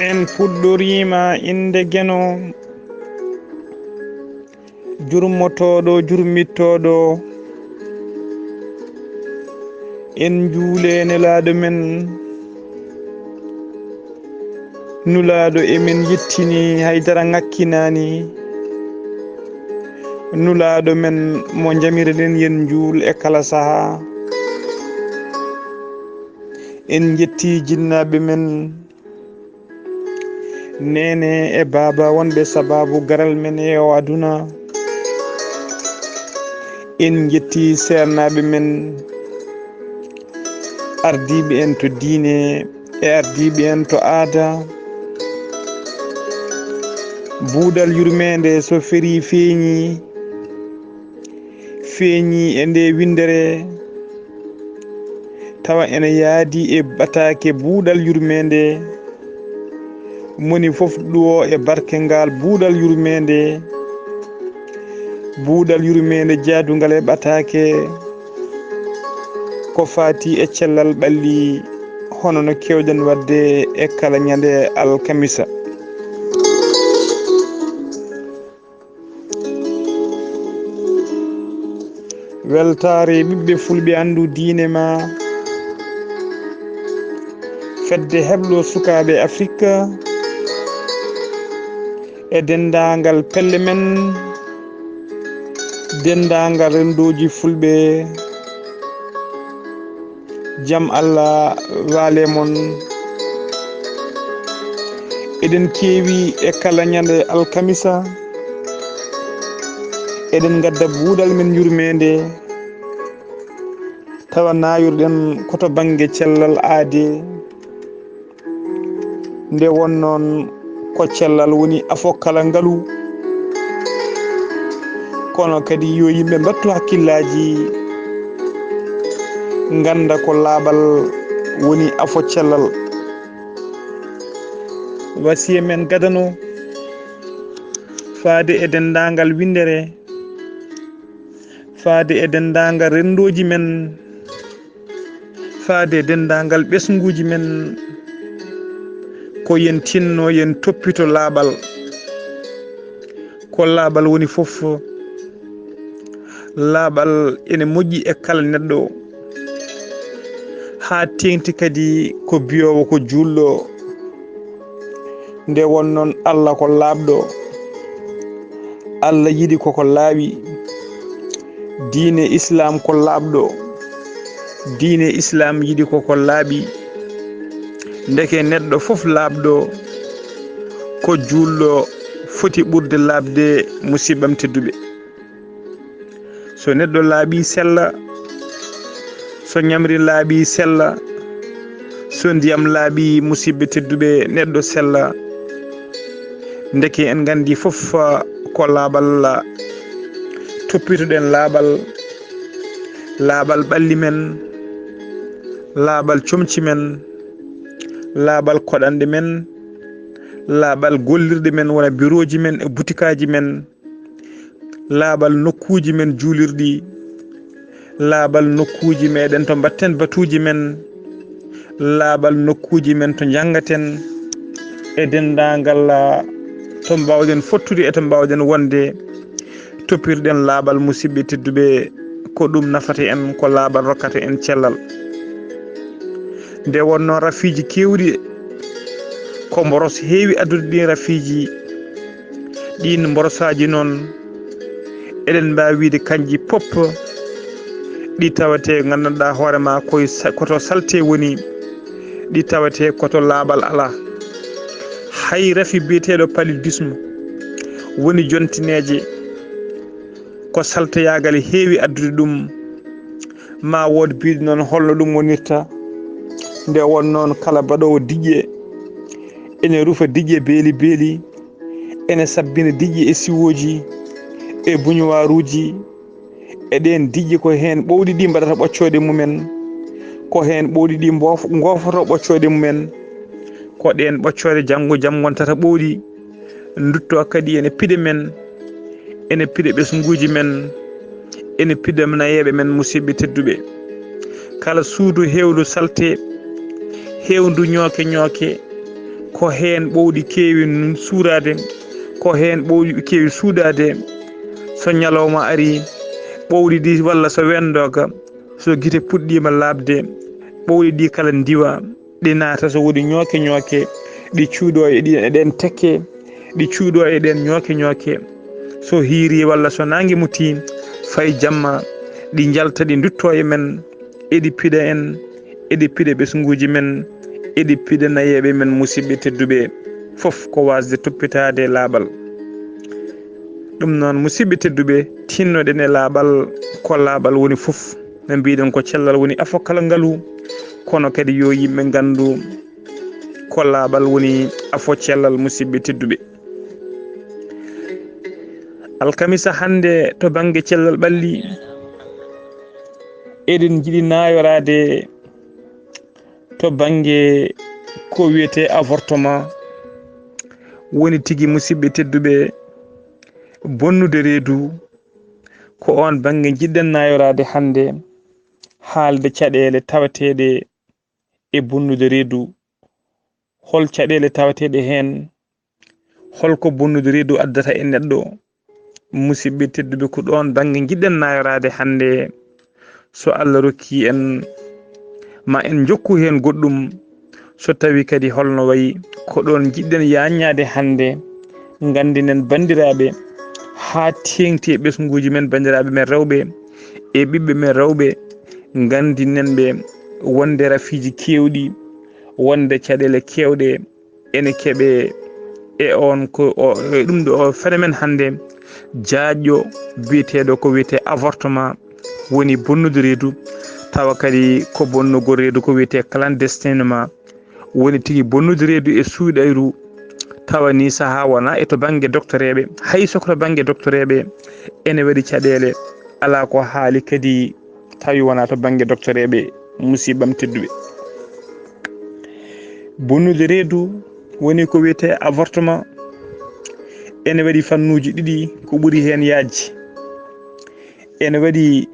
en puɗɗorima inde geno jurmotoɗo jurmittoɗo en juule nelaɗo men nulaɗo emin yettini haydara ngakkinani nulaɗo men mo jamireɗen yen juul e kala saaha en jetti jinnaɓe men nene e baba wonɓe sababu garal men e o aduna en jetti sernaɓe men ardiɓe en to diine e ardiɓe en to aada buudal yurmede so feri feeñi e nde windere tawa ene yaadi e batake buudal yurmede moni fof ɗuwo e barke ngal buudal yurmede jaadugal e batake ko fati e cellal ɓalli hono no kewɗen wadde e kala ñande alkamisa weltare ɓiɓɓe fulɓe andu diine ma fedde heblo sukaɓe afrique e dendagal pelle men dendagal rendoji fulɓe jaam Allah waale mon eɗen keewi e kala ñande alkamisa eɗen gadda buudal men yurmede tawa nayurɗen koto banggue cellal aade nde wonnoon ko cellal woni afo kala ngaalu kono kadi yo yimɓe mbattu hakkillaji ganda ko laaɓal woni afo cellal wasiya men gadano faade e dendagal windere faade e dendagal rendoji men faade e dendagal ɓesguji men ko yen tinno yen toppito laaɓal ko laaɓal woni fof laaɓal ene moƴƴi e kala neɗɗo ha tengti kadi ko biyowo ko julɗo nde wonnoon Allah ko laaɓɗo Allah yiɗi koko laaɓi diine islam ko laaɓɗo diine islam yiɗi koko laaɓi ndeke neɗɗo fof laaɓɗo ko julɗo foti ɓurde laaɓde musiɓɓam tedduɓe so neɗɗo laaɓi sella so ñamri laaɓi sella so ndiyam laaɓi musidɓe tedduɓe neɗɗo sella ndeke en gandi fof ko laaɓal toppitoɗen laaɓal ɓalli men laaɓal comci men laaɓal koɗanɗe men laaɓal gollirɗe men wona bureau ji men e butikaji men laaɓal nokkuji men juulirɗi laaɓal nokkuji meɗen to mbatten batuji men laaɓal nokkuji men to jangaten e dendagal to mbawɗen fottude e to mbawɗen wonde toppirɗen laaɓal musidɓe tedduɓe ko ɗum nafata en ko laaɓal rokkata en cellal nde wonno rafiji kewɗi ko mboros heewi addude ɗin rafiji ɗin mborosaji noon eɗen mbawi wiide kanji pop ɗi tawate gandanɗa hoorema koto salte woni ɗi tawate koto laaɓal ala hay rafi biyeteɗo paludisme woni jontineje ko saltoyagal heewi addude ɗum ma wood biɗo noon holno ɗum wonirta nde won noon kala baɗowo diƴƴe ene rufa diƴƴe beeli ene sabbina diƴƴe e siwoji e buñowaruji eɗen diƴƴe ko hen ɓowɗi ɗi mbaɗata ɓoccode mumen ko hen ɓowɗi ɗi gofoto ɓoccode mumen ko ɗen ɓoccode janggo jaam gontata ɓowɗi dutto kadi ene piɗe men ene piɗe ɓesguji men ene piɗe nayeɓe men musidɓe tedduɓe kala suudu hewdu salte hewndu ñooke ko heen ɓowɗi keewi suurade, ko heen ɓowɗi keewi suudade. So ñalawma ari ɓowɗi ɗi walla so wendoga so gite puɗɗima labde ɓowɗi ɗi kala ndiwa ɗi naata so woni ñooke ñooke ɗi cuuɗo eɗen tekke ɗi cuuɗo eɗen ñooke ñooke so hiiri walla so nangue muti fay jamma ɗi jalta ɗi dutto e men eɗi piɗa en eɗi piɗa ɓesguji men eɗi piɗa nayeɓe men musidɓe tedduɓe fof ko wasde toppitade laaɓal. ɗum noon musidɓe tedduɓe tinnoɗen e laaɓal ko laaɓal woni fof no mbiɗen ko cellal woni afokala ngaalu kono kadi yo yimɓe gandu ko laaɓal woni afo cellal musidɓe tedduɓe. alkamisa hande to banggue cellal ɓalli eɗen jiiɗi nayorade to banggue ko wiyete avortement woni tigui musidɓe tedduɓe bonnude reedu ko on banggue jiɗɗen nayorade hande haalde caɗele tawateɗe e bonnude reedu. hol caɗele tawateɗe hen, holko bonnude reedu addata e neɗɗo. musidɓe tedduɓe ko ɗon banggue jiɗɗen nayorade hande so Allah rokki en ma en jokku hen goɗɗum so tawi kadi holno wayi ko ɗon jiɗɗen yaññade hande gandinen bandiraɓe ha tengti e ɓesguji men bandiraɓe men rewɓe e ɓiɓɓe men rewɓe gandinen ɓe wonde rafiji kewɗi wonde caɗele kewɗe ene keeɓe e on ko e ɗum ɗo phénomène hande jaajƴo biyeteɗo ko wiyete avortement woni bonnude reedu tawa kadi ko bonnugol reedu ko wiyete clandestinement woni tigui bonnude reedu e suuɗayru tawa ni saaha wona e to banggue docteur eɓe hay soko to banggue docteur eɓe ene waɗi caɗele ala ko haali kadi tawi wona to banggue docteur eɓe musibam tedduɓe. bonnude reedu woni ko wiyete avortement ene waɗi fannuji ɗiɗi ko ɓuuri hen yajji. ene waɗi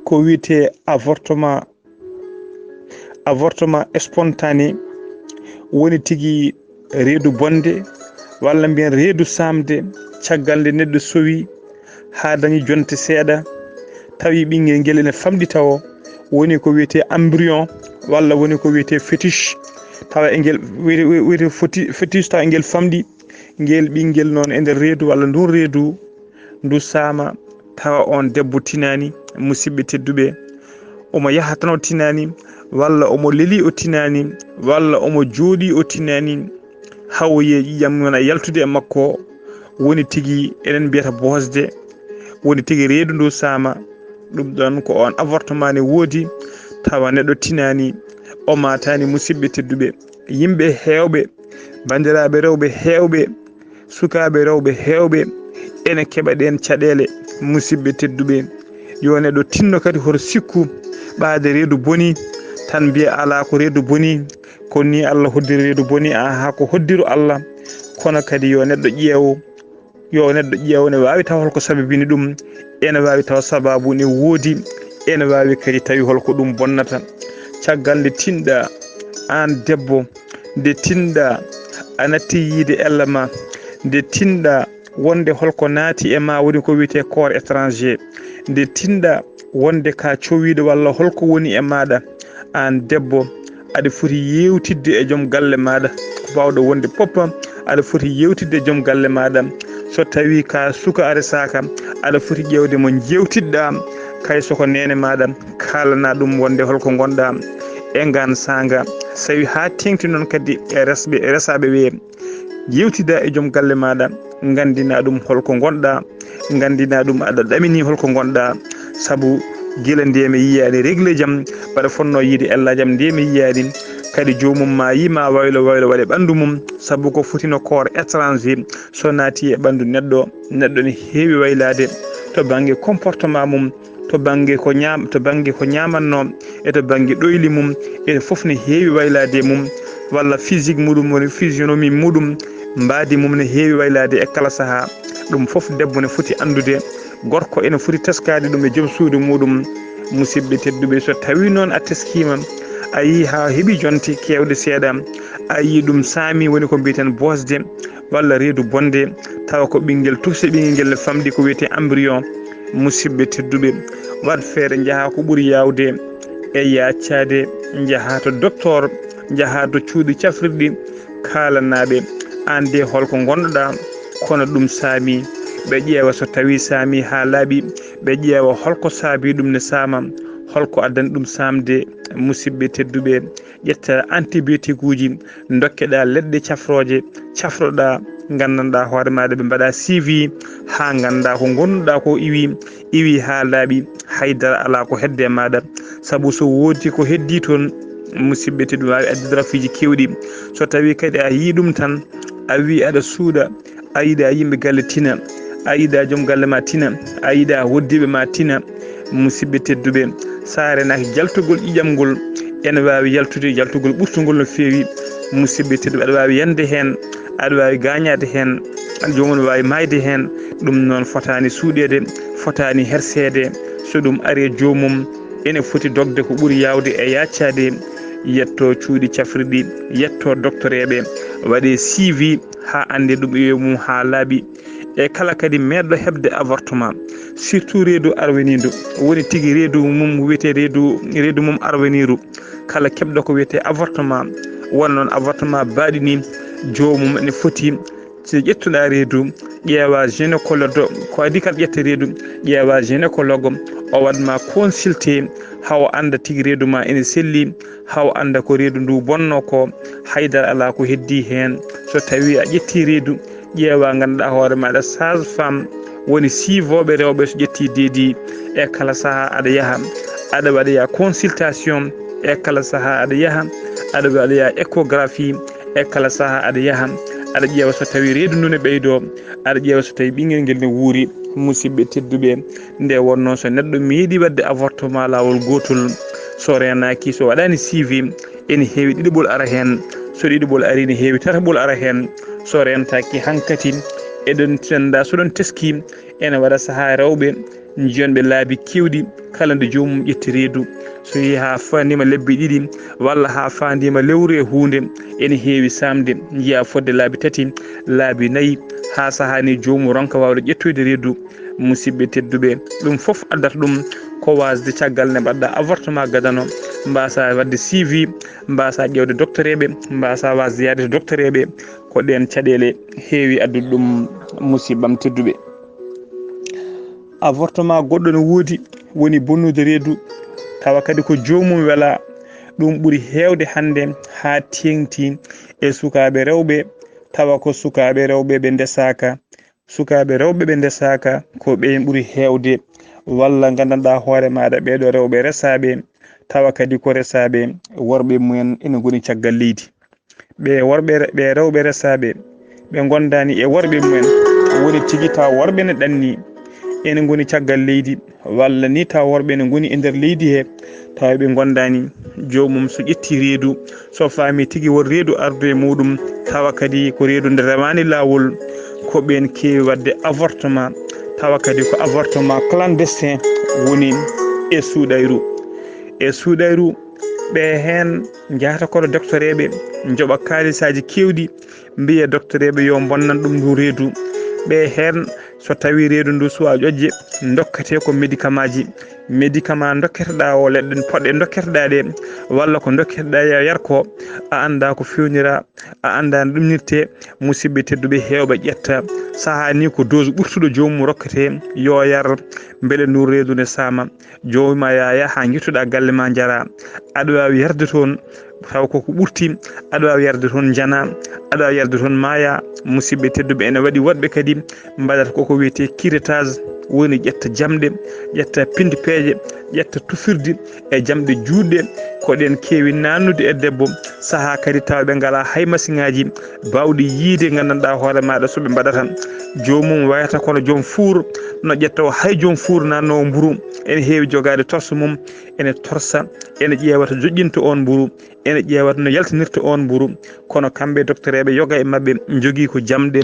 ko wiyete avortement spontané woni tigui reedu bonde walla mbiyen reedu samde caggal nde neɗɗo sowi ha dañi jonte seeɗa tawi ɓinguel nguel ene famɗi taw woni ko wiyete embryon walla woni ko wiyete fétiche tawa e nguel wiyete fétiche tawa e nguel famɗi nguel ɓinguel noon e nder reedu walla ndun reedu ndu saama tawa on debbo tinani musidɓe tedduɓe omo yaha tan o tinani walla omo leeli o tinani walla omo jooɗi o tinani hawo ƴiƴam wona yaltude e makko woni tigui enen mbiyata bosde woni tigui reedu ndu saama ɗum ɗon ko on avortement ne woodi tawa neɗɗo tinani o matani musidɓe tedduɓe yimɓe hewɓe bandiraɓe rewɓe hewɓe sukaɓe rewɓe hewɓe ene keeɓa ɗen caɗele musidɓe tedduɓe yo neɗɗo tinno kadi hoto sikku ɓaade reedu boni tan mbiya ala ko reedu boni ko ni Allah hoddiri reedu boni aha ko hoddiru Allah kono kadi yo neɗɗo ƴeew ne wawi taw holko sababini ɗum ene wawi taw sababu ne woodi ene wawi kadi tawi holko ɗum bonnata caggal nde tinɗa an debbo nde tinɗa a natti yiide Allah ma nde tinɗa wonde holko naati e ma woni ko wiyete corps étranger nde tinɗa wonde ka cowiɗo walla holko woni e maɗa an debbo aɗa foti yewtidde e joom galle maɗa ko bawɗo wonde poppa aɗa foti yewtidde e joom galle maɗa so tawi ka suka aresaka aɗa foti ƴewde mo jewtidɗa kay soko nene maɗa kalana ɗum wonde holko gonɗa e ngan sanga sawi ha tengti noon kadi e resaɓe ɓe yewtida e joom galle maɗa gandina ɗum holko gonɗa gandina ɗum aɗa ɗamini holko gonɗa saabu guila ndemi yiyani régle jaam mbaɗa fonno yiide ella jaam ndemi yiyani kadi jomum ma yima waylo waɗe ɓandu mum saabu ko fotino corps étranger so naati e ɓandu neɗɗo ne heewi waylade to banggue comportement mum to banggue ko ñamanno e to banggue ɗoyli mum e foof ne heewi waylade mum walla physique muɗum woni physionomie muɗum mbaadi mum ne heewi waylade e kala saaha ɗum foof debbo ne foti andude gorko ene foti teskade ɗum e joom suudu muɗum musidɓe tedduɓe so tawi noon a teskima a yi ha heeɓi jonte kewɗe seeɗa a yi ɗum saami woni ko mbiyeten bosde walla reedu bonde tawa ko ɓinguel tufse ɓinguel famdi ko wiyete embryon musidɓe tedduɓe wat feere jaaha ko ɓuuri yawde e yaccade jaaha to docteur jaaha to cuuɗi cafrirɗi kalanaɓe an de holko gonɗoɗa kono ɗum saami ɓe ƴeewa so tawi saami ha laaɓi ɓe ƴeewa holko saabi ɗum ne saama holko addani ɗum samde musidɓe tedduɓe ƴetta antibiotique uji dokkeɗa leɗɗe cafroje cafroɗa gandanɗa hoore maɗa ɓe mbaɗa suivi ha ganda ko gonnuɗa ko iwi ha laaɓi haydara ala ko hedde maɗa saabu so woodi ko heddi toon musidɓe tedduɓe wawi addude rafiji kewɗi so tawi kadi a yi ɗum tan a wi aɗa suuɗa a yiiɗa yimɓe galle tina a yiiɗa joom galle ma tina a yiiɗa hoddiɓe ma tina musidɓe tedduɓe sa renaki jaltugol ƴiƴamgol ene wawi yaltude jaltugol ɓurtugol no fewi musidɓe tedduɓe aɗa wawi yande hen aɗa wawi gañade hen jomum ne wawi mayde hen ɗum noon fotani suuɗede fotani hersede so ɗum ari jomum ene foti dogde ko ɓuuri yawde e yaccade yetto cuuɗi cafriɗi yetto doctoreɓe waɗe suivi ha ande ɗum iwe mum ha laaɓi e kala kadi meɗɗo hebde avortement surtout reedu arwenidu woni tigui reedu mum wiyete reedu mum arweniru kala keɓɗo ko wiyete avortement wona noon avortement baɗini jomum ene foti so ƴettuɗa reedu ƴeewa gynécologue ko adi kala ƴetta reedu ƴeewa gynécologue o waɗma consulté haw anda tigui reedu ma ene selli haw anda ko reedu ndu bonno ko haydara ala ko heddi hen so tawi a ƴetti reedu ƴeewa ganduɗa hoore maɗa sage femme woni siivoɓe rewɓe so ƴetti deedi e kala saaha aɗa yaaha aɗa waɗaya consultation e kala saaha aɗa yaaha aɗa waɗaya échographie e kala saaha aɗa yaaha aɗa ƴeewa so tawi reedu ndu ne ɓeydo aɗa ƴeewa so tawi ɓinguel ngel ne wuuri musidɓe tedduɓe nde wonno so neɗɗo meeɗi wadde avortement lawol gotol so renaki so waɗani suivi ene heewi ɗiɗaɓol ara hen so ɗiɗaɓol ari ne heewi tataɓol ara hen so rentaki hankkati eɗen tenda soɗon teski ene waɗa saaha rewɓe jiyonɓe laabi kewɗi kala nde jomum ƴetti reedu so yeehi ha fandima lebbi ɗiɗi walla ha fandima lewru e hunde ene heewi samde jiiya fodde laabi tati laabi nayyi ha sahani jomum ronka wawde ƴettoyde reedu musidɓe tedduɓe ɗum foof addata ɗum ko wasde caggal nde mbaɗɗa avortement gadano mbasa wadde suivi mbasa ƴewde doctoreɓe mbasa wasde yaade to doctoreɓe ko ɗen caɗele heewi addude ɗum musibbam tedduɓe avortement goɗɗo ne woodi woni bonnude reedu tawa kadi ko jomum wela ɗum ɓuuri hewde hande ha tengti e sukaɓe rewɓe tawa ko sukaɓe rewɓe ɓe ndesaka sukaɓe rewɓe ɓe ndesaka ko ɓen ɓuuri hewde walla gandanɗa hoore maɗa ɓeɗo rewɓe resaɓe tawa kadi ko resaɓe worɓe mumen ene goni caggal leydi ɓe rewɓe resaɓe ɓe gondani e worɓe mumen woni tigui taw worɓe ne ɗanni ene goni caggal leydi walla ni taw worɓe ne goni e nder leydi he tawa ɓe gondani jomum so ƴetti reedu so faami tigui won reedu ardu e muɗum tawa kadi ko reedu nde remani lawol ko ɓen kewi wadde avortement tawa kadi ko avortement clandestin woni e suuɗayru ɓe hen jahata koɗo doctoreɓe jooɓa kalisaji kewɗi mbiya doctoreɓe yo bonnan ɗum ndu reedu ɓe hen so tawi reedu ndu suwa ƴoƴƴe dokkate ko médicament dokketeɗa o leɗɗe poɗɗe dokketeɗa ɗe walla ko dokketeɗa yar ko a anda ko fewnira a anda no ɗumnirte musidɓe tedduɓe hewɓe ƴetta saaha ni ko dose ɓurtuɗo jomum rokkate yo yar beele ndu reedu ne saama jomuma yaya ha guittuɗa galle ma jara aɗa wawi yarde toon taw koko ɓurti aɗa wawi yarde toon jana aɗa wawi yarde toon maaya musidɓe tedduɓe ene waɗi woɗɓe kadi mbaɗata koko wiyete curettage woni ƴetta jamɗe ƴetta pindi peeje ƴetta tufirde e jamɗe juɗɗe ko ɗen kewi nannude e debbo saaha kadi taw ɓe ngala hay machine ngaji bawɗi yiide gandanɗa hoore maɗa soɓe mbaɗata jomum wayata kono joom four no ƴettawo hay joom four nannowo mburu ene heewi jogade torse mum ene torsa ene ƴeewata joƴƴinta on mburu ene ƴeewata no yaltinirta on mburu kono kamɓe doctoreɓe yoga e mabɓe jogui ko jamɗe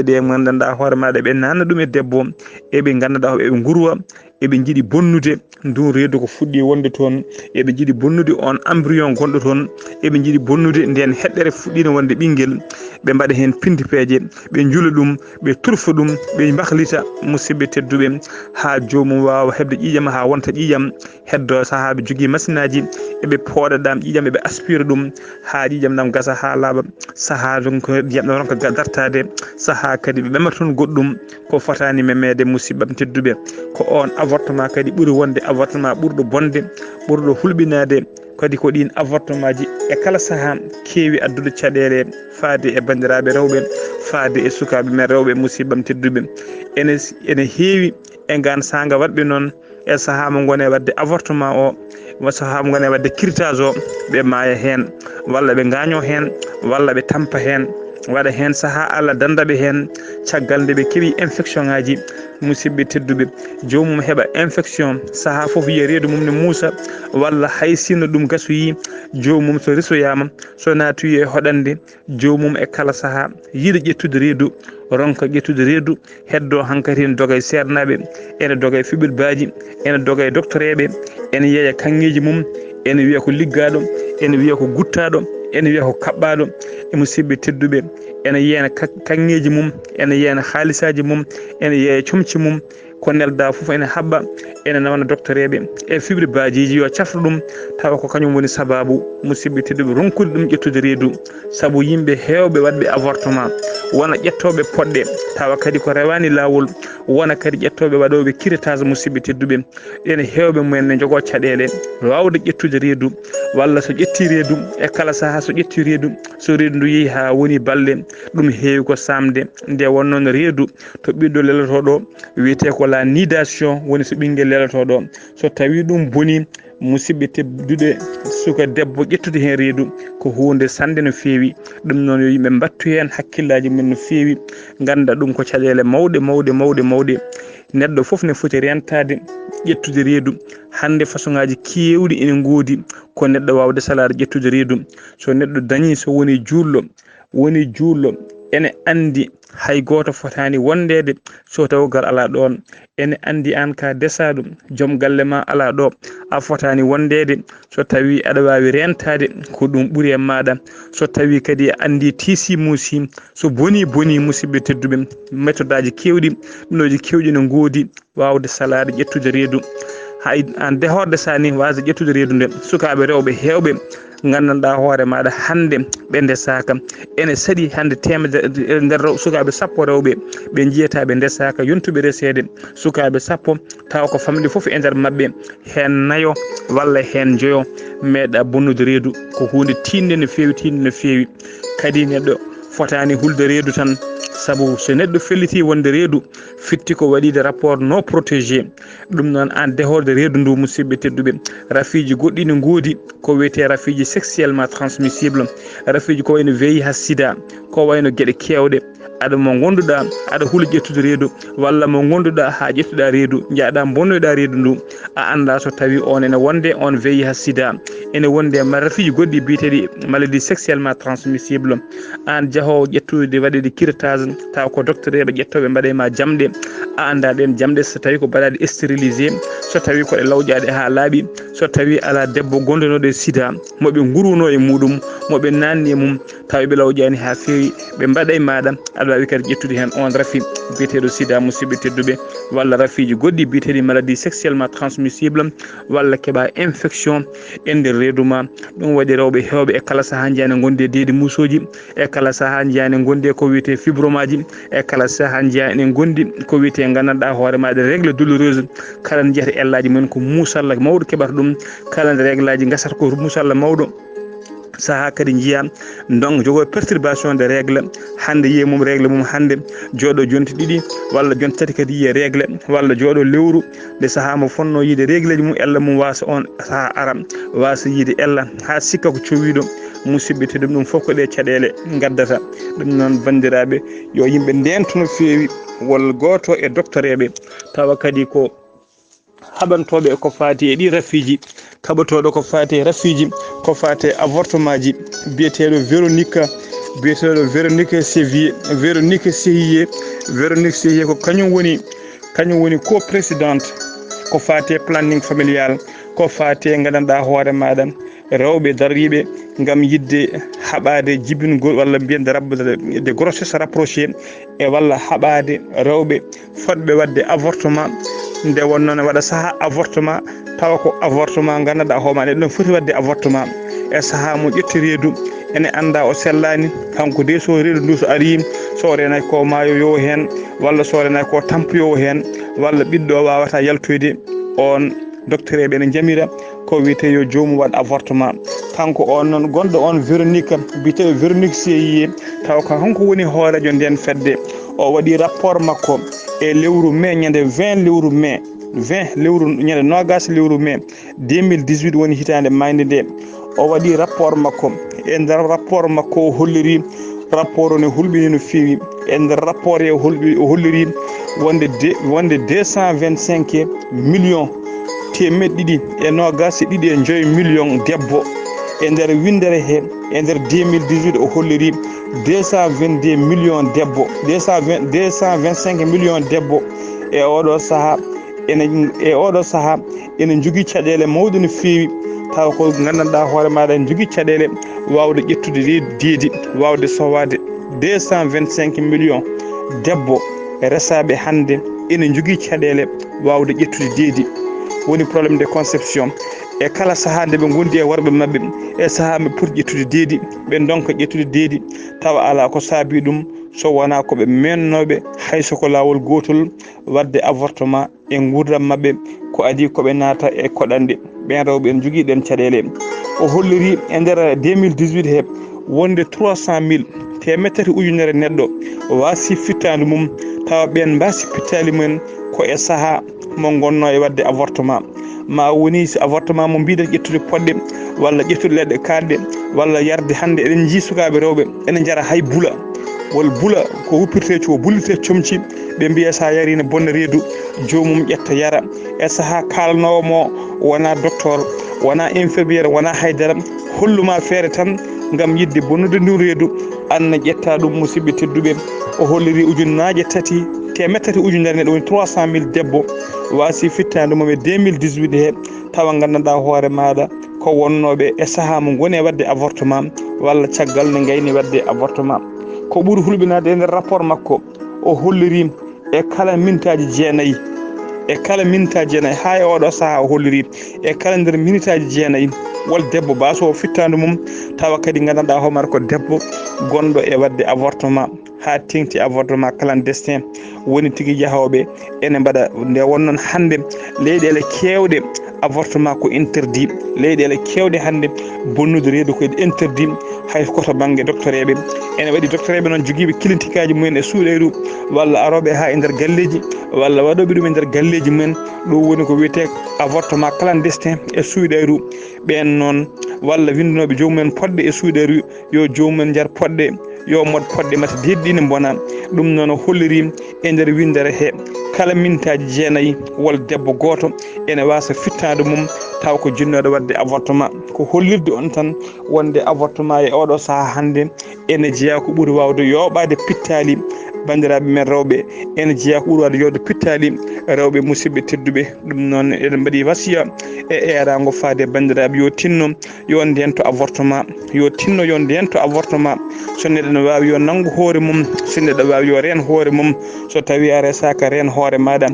ɗe gandanɗa hoore maɗa ɓe nanna ɗum e debbo eɓe gandanɗa hoɓe gurwa eɓe jiiɗi bonnude ndun reedu ko fuɗɗi wonde toon, eɓe jiiɗi bonnude on embryon gonɗo toon, eɓe jiiɗi bonnude nden heɗɗere fuɗɗino wonde ɓinguel, ɓe mbaɗa hen pindipeeje, ɓe juula ɗum, ɓe turfa ɗum, ɓe mbahlita musidɓe tedduɓe ha jomum wawa hebde ƴiƴam ha wonta ƴiƴam heddo saaha ɓe jogui machine aji eɓe pooɗa ɗam ƴiƴam eɓe aspire ɗum ha ƴiƴam ɗam gasa ha laaɓa, saaha donc ndiyam ɗam ronka dartade, saaha kadi ɓe ɓemata toon goɗɗum ko fotani memede musidɓam tedduɓe. Ko on avortement kadi ɓuuri wonde avortement ɓurɗo bonde, ɓurɗo hulɓinade, kadi ko ɗin avortement ji e kala saaha keewi addude caɗele faade e bandiraɓe rewɓe, faade e sukaɓe men rewɓe musidɓam tedduɓe. ene heewi e gan sanga waɗɓe noon e saaha mo gone wadde avortement o, saaha mo gone wadde curetage o, ɓe maaya hen walla ɓe gaño hen walla ɓe tampa hen, waɗa hen saaha Allah dandaɓe hen caggal nde ɓe keeɓi infection ngaji musidɓe tedduɓe. Jomum heɓa infection saaha foof yiya reedu mum ne muusa, walla hay sinno ɗum gasoyi jomum so resoyama so natoyi e hoɗande, jomum e kala saaha yiiɗa ƴettude reedu, ronka ƴettude reedu, heddo hankkadi ene doga e sernaɓe, ene doga e fiɓirbaji, ene doga e docteur eɓe, ene yeeya kanŋeji mum, ene wiiya ko liggaɗo, ene wiiya ko guttaɗo, ene wiiya ko kaɓɓaɗo. E musidɓe tedduɓe ene yeena kanŋeji mum, ene yeena haalisaji mum, ene yeeya comci mum, ko nelda foof ene habba, ene nawana docteur eɓe e fibre bajiji yo cafta ɗum tawa ko kañum woni sababu musidɓe tedduɓe ronkude ɗum ƴettude reedu. Saabu yimɓe hewɓe waɗɓe avortement wona ƴettoɓe poɗɗe tawa kadi ko rewani lawol, wona kadi ƴettoɓe waɗoɓe curetage musidɓe tedduɓe. Ene hewɓe mumen ne jogo caɗele wawde ƴettude reedu, walla so ƴetti reedu e kala saaha so ƴetti reedu, so reedu ndu yeehi ha woni balɗe, ɗum heewi ko samde. Nde wonnoon reedu to ɓiɗɗo lelotoɗo wiyete ko la nidation, woni so ɓinguel lelotoɗo so tawi ɗum boni musidɓe tedduɓe, suka debbo ƴettude hen reedu ko hunde sande no feewi. Ɗum noon yo yimɓe mbattu hen hakkillaji men no feewi, ganda ɗum ko caɗele mawɗe. Neɗɗo foof ne foti rentade ƴettude reedu. Hande façon ngaji kewɗi ene goodi ko neɗɗo wawde salade ƴettude reedu. So neɗɗo dañi so woni julɗo ene andi hay goto fotani wondede so tawgal ala ɗon, ene andi an ka desaɗo joom galle ma ala ɗo, a fotani wondede so tawi aɗa wawi rentade ko ɗum ɓuuri e maɗa. So tawi kadi andi tisi musi so boni musidɓe tedduɓe, méthode aji kewɗi, ɗunoji kewɗi no goodi wawde salade ƴettude reedu. hay an dehorde sani wasde ƴettude reedu nde sukaɓe rewɓe hewɓe gandanɗa hoore maɗa hande ɓe ndesaka ene saaɗi hande temedere nder sukaɓe sappo rewɓe ɓe jiyata ɓe ndesaka yontuɓe resede sukaɓe sappo taw ko famɗi foof e nder mabɓe hen nayo walla hen joyo meeɗa bonnude reedu ko hunde tinde no fewi kadi neɗɗo fotani hulde reedu tan saabu so neɗɗo felliti wonde reedu fitti ko waɗide rapport non protégé. Ɗum noon an dehorde reedu ndu musidɓe tedduɓe, rafiji goɗɗi ne goodi ko wiyete rafiji sexuellement transmissible, rafiji ko wayno VIH sida, ko wayno gueɗe kewɗe. Aɗa mo gonduɗa aɗa huula ƴettude reedu walla mo gonduɗa ha ƴettuɗa reedu jaaɗa bonnoyɗa reedu ndu a anda so tawi on ene wonde on VIH sida, ene wonde rafiji goɗɗi biteɗi maladie sexuellement transmissible. An jaahowo ƴettude waɗede curetage taw ko docteur eɓe ƴettoɓe mbaɗema jamɗe, a anda ɗen jamɗe so tawi ko mbaɗaɗe stérilisé, so tawi koɗe lawƴaɗe ha laaɓi, so tawi ala debbo gondunoɗo e sida moɓe guruno e muɗum, moɓe nanni e mum tawi ɓe lawƴani ha fewi ɓe mbaɗa e maɗa aɗa wawi kadi ƴettude hen on rafi biteɗo sida musidɓe tedduɓe, walla rafiji goɗɗi biteɗi maladie sexuellement transmissible, walla keeɓa infection e nder reedu ma. Ɗum waɗi rewɓe hewɓe e kala saaha jiyani gonde deedi musoji, e kala saaha jiyani gonde ko wiyete fibromaji, e kala saaha jiyani gondi ko wiyete gandanɗa hoore maɗa règle douloureuse, kala jiyata ellaji mumen ko musalla mawɗo keɓata ɗum, kala règle aji gasata ko musalla mawɗo. Saaha kadi jiiya donc jogo perturbation de règle, hande yiye mum règle mum hande jooɗo jonti ɗiɗi walla jonti tati kadi yiye règle, walla jooɗo lewru nde saaha mo fonno yiide règle ji mum ella mum wasa on saaha ara wasa yiide ella ha sikka ko cowiɗo musidɓe te ɗum fof ko ɗe caɗele gaddata. Ɗum noon bandiraɓe yo yimɓe ndento no fewi walla goto e docteur eɓe tawa kadi ko haɓantoɓe ko fati e ɗi rafiji, kaɓatoɗo ko fati e rafiji ko fati e avortement ji biyeteɗo Véronique Sévier, Véronique Séhier ko kañum woni co-présidente ko fate planning familial ko fate gandanɗa hoore maɗa rewɓe dariɓe gam yidde haɓade jibingol walla mbiyande rabbude de grossesse rapproché e walla haɓade rewɓe fodɓe wadde avortement nde wonno ne waɗa saaha avortement tawa ko avortement gandanɗa homaɗe ɗum foti wadde avortement e saaha mo ƴetti reedu ene anda o sellani kanko de so reedu ndu so ari so renay ko maayo yo hen walla so renay ko tampoyo hen walla ɓiɗɗo wawata yaltoyde on docteur eɓe ne jamira ko wiyete yo jomum waɗ avortement kanko on noon gonɗo on Véronique biteɗo Véronique Seye taw ko kanko woni hoorejo nden fedde o waɗi rapport makko e lewru mai ñande 20 lewru mai 20 lewru ñande nogas lewru mai 2018 woni hitande mayde nde o waɗi rapport makko e nder rapport makko o holliri rapport o ne hulɓini no fewi e nder rapport e o holliri wonde 225 millions temeɗɗe ɗiɗi e nogas ɗiɗi e joyi million debbo e nder windere he e nder 2018 o holliri 222 millions debbo 225 millions debbo e oɗo saaha ene jogui caɗele mawɗe no fewi taw ko gandanɗa hoore maɗa en jogui caɗele wawde ƴettude deedi wawde sowade 225 millions debbo resaɓe hande ene jogui caɗele wawde ƴettude deedi woni probléme de conception e kala saaha nde ɓe gondi e worɓe mabɓe e saaha ɓe poti ƴettude deedi ɓe donka ƴettude deedi tawa ala ko saabi ɗum so wona koɓe mennoɓe hayso ko lawol gotol wadde avortement e gurdam mabɓe ko adi koɓe naata e koɗanɗe ɓen rewɓe en jogui ɗen caɗele o holliri e nder 2018 he wonde 300 000 temettati ujunere neɗɗo wasi fittade mum tawa ɓen mbasi pittali mumen ko e saaha mo gonno e wadde avortement ma woni si avortement mo mbiɗen ƴettude poɗɗe walla ƴettude leɗɗe kalɗe walla yarde hande eɗen jii sukaɓe rewɓe ene jara hay bula wol bula ko wuppirte ko bullite comci ɓe mbiya sa yari ne bonna reedu jomum ƴetta yara e saaha kalnowo wona docteur wona infirmiére wona haydara holluma feere tan gam yidde bonnude ndu reedu anna ƴetta ɗum musidɓe tedduɓe o holliri ujunnaje tati temettati ujunere neɗɗo woni 300 000 debbo wasi fittade mum e 2018 he tawa gandanɗa hoore maɗa ko wonnoɓe e saaha mo goni e wadde avortement walla caggal ne gayni wadde avortement ko ɓuuri hulɓinade e nder rapport makko o holliri e kala mintaji jeenayyi ha e oɗo saaha o holliri e kala nder minutaji jeenayyi wol debbo baso fittade mum tawa kadi gandanɗa homata ko debbo gonɗo e wadde avortement ha tengti avortement clandestin woni tigui yahoɓe ene mbaɗa nde wonnoon hande leyɗele kewɗe avortement ko interdit leyɗele kewɗe hande bonnude reedu ko interdit hay koto banggue docteur eɓe ene waɗi docteur eɓe noon joguiɓe clinique aji mumen e suuɗayru walla aroɓe ha e nder galleji walla waɗoɓe ɗum e nder galleji mumen ɗum woni ko wiyete avortement clandestin e suuɗayru ɓen noon walla windunoɓe jomumen poɗɗe e suuɗayru yo jomumen jar poɗɗe yo mod poɗɗe mata deɗɗine bona ɗum noon o holliri e nder windere he kala mintaji jeenayyi wol debbo goto ene wasa fittade mum taw ko jinnoɗo wadde avortement ko hollirde on tan wonde avortement e oɗo saaha hande ene jeeya ko ɓuuri wawde yoɓade pittali bandiraɓe men rewɓe ene jeeya ko ɓuuri wawde yode pittali rewɓe musidɓe tedduɓe ɗum noon eɗen mbaɗi wasiya e erago faade bandiraɓe yo tinno yo ndento avortement yo tinno yo ndento avortement so neɗɗo ne wawi yo nanggu hoore mum so neɗɗo wawi yo reen hoore mum so tawi a resaka reen hoore maɗa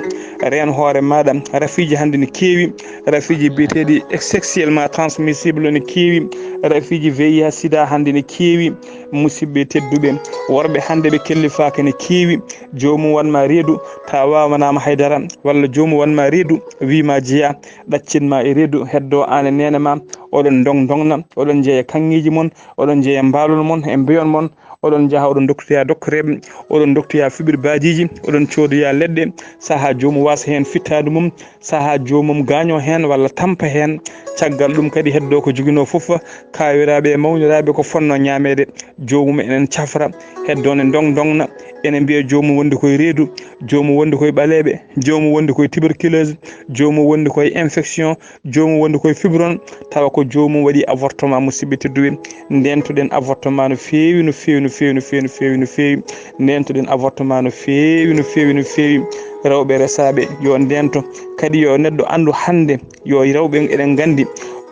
rafiji hande ne kewi rafiji biyeteɗi sexuellement transmissible ne kewi rafiji VIH sida hande ne kewi musidɓe tedduɓe worɓe hande ɓe kellifaka ne kewi jomum wanma reedu ta wawanama haydara walla jomum wanma reedu wima jeeya ɗaccinma e reedu heddo an e nene ma oɗon dongna oɗon jeeya kanŋiji mon oɗon jeeya mbalol mon e mbeyon mon oɗon jaaha oɗon doktoya dokkoreɓe oɗon doktoya fiɓir badiji oɗon codoya leɗɗe saaha jomum wasa hen fittade mum saaha jomum gaño hen walla tampa hen caggal ɗum kadi heddo ko joguino foof kawiraɓe e mawniraɓe ko fonno ñamede jomum enen cafra heddo ne dongna ene mbiya jomum wondi koye reedu jomum wondi koye ɓaleɓe jomum wondi koye tuberculose jomum wondi koye infection jomum wondi koye fibron tawa ko jomum waɗi avortement musidɓe tedduɓe ndentoɗen avortement no fewi no fewi no fewi no fewi no fewi no fewi ndentoɗen avortement no fewi no fewi no fewi rewɓe resaɓe yo ndento kadi yo neɗɗo andu hande yo rewɓe eɗen gandi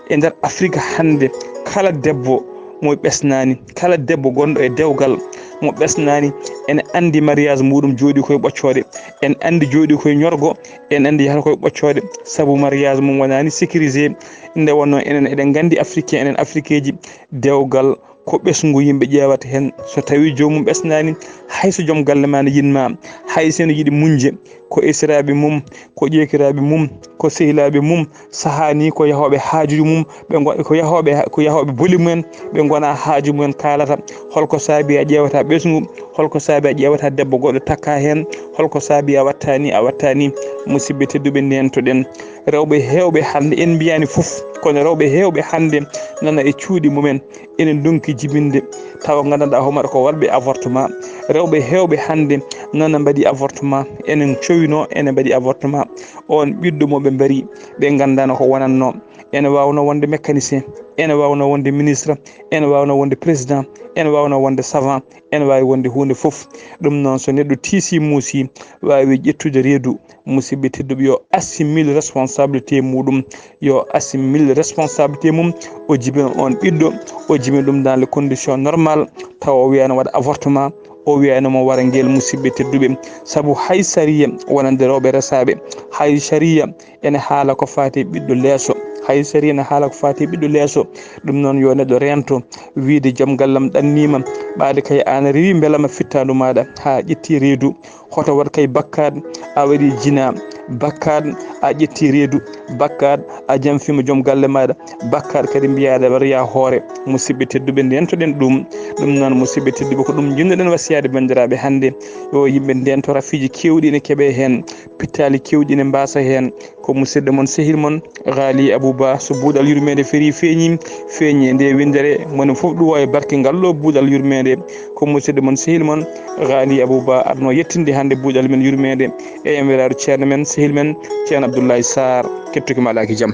e nder Afrique hande kala debbo mo ɓesnani kala debbo gonɗo e dewgal mo ɓesnani ene andi mariage muɗum jooɗi koye ɓoccode en andi jooɗi koye ñorgo en andi yahata koye ɓoccode saabu mariage mum wonani sécurisé nde wonno enen eɗen gandi africain enen afrique ji dewgal ko ɓesgu yimɓe ƴewata hen so tawi jomum ɓesnani hayso joom galle ma ne yinma hay seno yiiɗi munje ko esiraɓe mum ko ƴekiraɓe mum ko sehilaɓe mum sahani ko yahoɓe haaju mum ɓe ko yahoɓe boli mumen ɓe gona haaju mumen kalata holko saabi a ƴewata ɓesgu holko saabi a ƴewata debbo goɗɗo takka hen holko saabi a wattani musidɓe tedduɓe ndentoɗen rewɓe hewɓe hande en mbiyani foof kono rewɓe hewɓe hande nana e cuuɗi mumen enen donki jibinde tawa gandanɗa homata ko waɗɓe avortement rewɓe hewɓe hande nana mbaɗi avortement enen cowino ene mbaɗi avortement on ɓiɗɗo moɓe mbari ɓe gandano ko wonanno ene wawno wonde mécanicien ene wawno wonde ministre ene wawno wonde président ene wawno wonde savant ene wawi wonde hunde foof ɗum noon so neɗɗo tiisi muusi wawi ƴettude reedu musidɓe tedduɓe yo assimile responsabilité muɗum yo assimile responsabilité mum o jibin on ɓiɗɗo o jibin ɗum dans les conditions normales tawa o wiyano waɗa avortement o wiyanoma wara guel musidɓe tedduɓe saabu hay sariya wonande rewɓe resaɓe hay sariya ene haala ko fati ɓiɗɗo leeso hay sariya ene haala ko fati ɓiɗɗo leeso ɗum noon yo neɗɗo rento wiide joom gallam ɗannima ɓaade kay an rewi beelama fittandu maɗa ha ƴetti reedu hoto wat kay bakkad a waɗi jina bakkad a ƴetti reedu bakkad a jamfima joom galle maɗa bakkad kadi mbiyaɗa waɗaya hoore musidɓe tedduɓe ndentoɗen ɗum noon musidɓe tedduɓe ko ɗum jinnoɗen wasiyade bandiraɓe hande yo yimɓe ndento rafiji kewɗi ne keeɓe hen pittali kewɗi ne mbasa hen ko musidɗo moon sehil moon Ghali Abouba so buuɗal yurmede feeri feeñi nde windere mono foof ɗum wawi barke ngallo buuɗal yurmede ko musidɗo moon sehil moon Ghali Abouba arno yettinde hande buuɗal men yurmede e emirade ceerno men sehil men ceerno Abdoulaye Sarr kettukima alaki jaam.